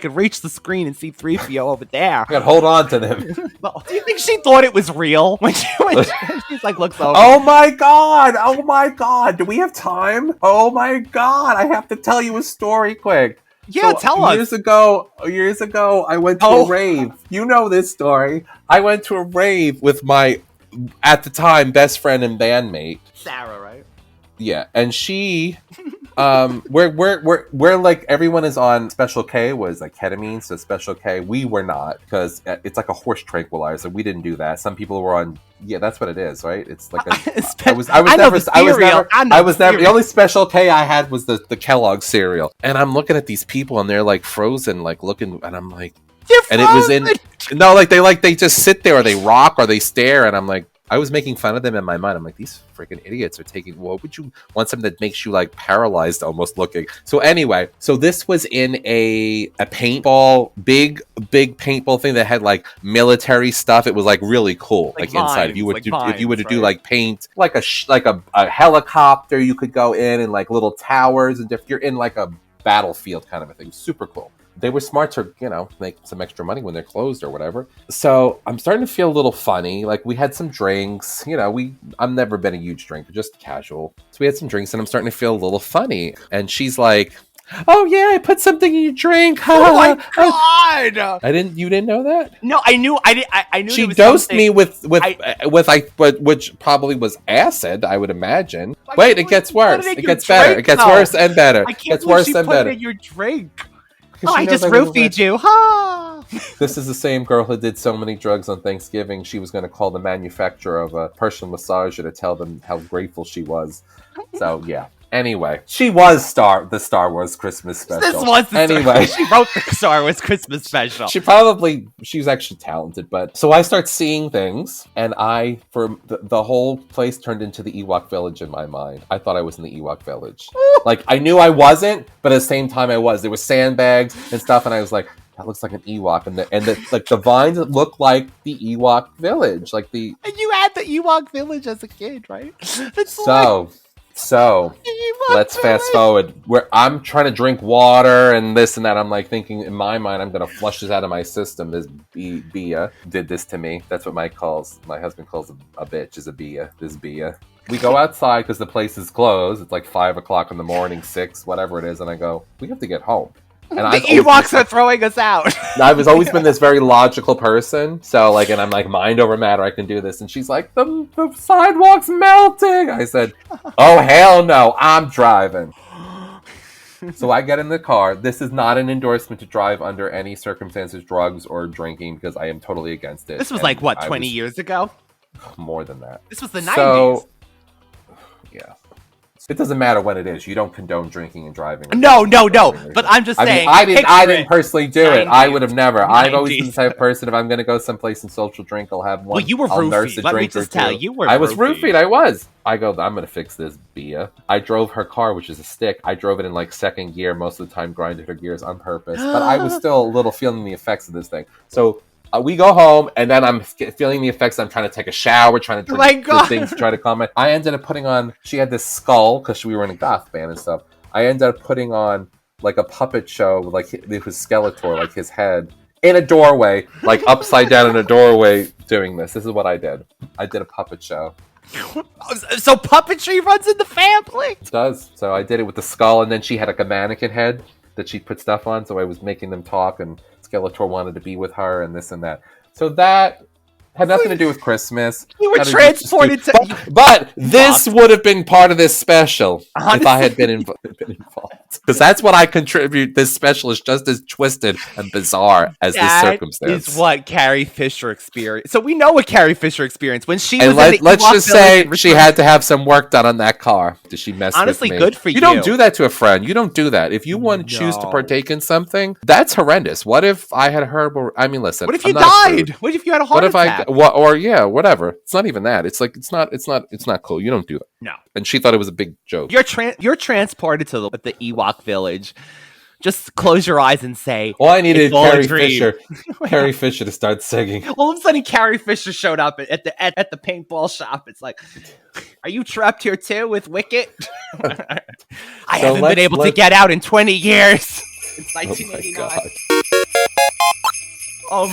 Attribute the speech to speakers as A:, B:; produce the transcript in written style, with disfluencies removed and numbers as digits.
A: could reach the screen and see 3PO over there.
B: I gotta hold on to them.
A: Well, do you think she thought it was real when she's like looks over?
B: Oh my god! Oh my god! Do we have time? Oh my god! I have to tell you a story quick.
A: Yeah, tell us.
B: Years ago, I went to a rave. You know this story. I went to a rave with my, at the time, best friend and bandmate.
A: Sarah, right?
B: Yeah, and she, we're like, everyone is on Special K, was like ketamine, so Special K. We were not, because it's like a horse tranquilizer. We didn't do that. Some people were on, yeah, that's what it is, right? It's like the only Special K I had was the Kellogg cereal. And I'm looking at these people and they're like frozen, like looking, and I'm like, and it was they just sit there or they rock or they stare, and I'm like, I was making fun of them in my mind. I'm like, these freaking idiots are taking, what would you want something that makes you like paralyzed almost looking? So anyway, so this was in a paintball, big paintball thing that had like military stuff. It was like really cool. Like inside, if you were to do like paint, like a helicopter, you could go in and like little towers, and if you're in like a battlefield kind of a thing, super cool. They were smart to, make some extra money when they're closed or whatever. So I'm starting to feel a little funny. Like we had some drinks, I've never been a huge drinker, just casual. So we had some drinks and I'm starting to feel a little funny. And she's like, oh yeah, I put something in your drink.
A: Oh my god!
B: You didn't know that?
A: No, I knew. I knew.
B: She dosed me with which probably was acid, I would imagine. Wait, it gets worse. It gets better. It gets worse and better. It gets worse and better.
A: It in your drink. Oh, I just roofied you. Ha!
B: This is the same girl who did so many drugs on Thanksgiving. She was going to call the manufacturer of a personal massager to tell them how grateful she was. So, yeah. Anyway, she was the Star Wars Christmas special.
A: This was the
B: anyway.
A: She wrote the Star Wars Christmas special.
B: She was actually talented, but so I start seeing things, and the whole place turned into the Ewok Village in my mind. I thought I was in the Ewok Village. Like I knew I wasn't, but at the same time I was. There were sandbags and stuff, and I was like, that looks like an Ewok, and the vines look like the Ewok Village, like the.
A: And you had the Ewok Village as a kid, right?
B: So let's fast forward where I'm trying to drink water and this and that. I'm like thinking in my mind, I'm going to flush this out of my system. This Bia did this to me. That's what my husband calls a bitch, is a Bia. This Bia. We go outside because the place is closed. It's like 5 o'clock in the morning, 6, whatever it is. And I go, we have to get home. And
A: the Ewoks are throwing us out.
B: I've always been this very logical person. So, and I'm like, mind over matter, I can do this. And she's like, the sidewalk's melting. I said, oh, hell no, I'm driving. So I get in the car. This is not an endorsement to drive under any circumstances, drugs, or drinking, because I am totally against it.
A: This was 20 years ago?
B: More than that.
A: This was the 90s.
B: Yeah. It doesn't matter when it is. You don't condone drinking and driving.
A: No. But I'm just saying.
B: I didn't personally do it. I would have never. 90s. I've always been the type of person, if I'm going to go someplace and social drink, I'll have one.
A: Well, you were roofied. Let me just tell you,
B: I was roofied. I was. I go, I'm going to fix this, Bia. I drove her car, which is a stick. I drove it in second gear most of the time, grinded her gears on purpose. But I was still a little feeling the effects of this thing. So we go home, and then I'm feeling the effects. I'm trying to take a shower, trying to drink things, try to calm it. I ended up putting on, she had this skull, because we were in a goth band and stuff. I ended up putting on, a puppet show, it was Skeletor, his head, in a doorway, upside down in a doorway, doing this. This is what I did. I did a puppet show.
A: So puppetry runs in the family?
B: It does. So I did it with the skull, and then she had, a mannequin head that she put stuff on, so I was making them talk, and Skeletor wanted to be with her and this and that. So that had nothing to do with Christmas.
A: You were transported to...
B: But this would have been part of this special if I had been involved. Because that's what I contribute. This special is just as twisted and bizarre as this circumstance.
A: That is what Carrie Fisher experienced. So we know what Carrie Fisher experienced. When she was
B: let's just say she had to have some work done on that car. Did she mess with me?
A: Honestly, good for you.
B: You don't do that to a friend. You don't do that. If you want to choose to partake in something, that's horrendous. What if I had herbal... I mean, listen.
A: What if you died? What if you had a heart attack?
B: Whatever. It's not even that. It's it's not cool. You don't do that.
A: No.
B: And she thought it was a big joke.
A: You're transported to the Ewok Village. Just close your eyes and say,
B: all I needed Carrie Fisher to start singing.
A: All of a sudden, Carrie Fisher showed up at the paintball shop. It's like, are you trapped here too with Wicket? I haven't been able to get out in 20 years. It's 1989. Oh my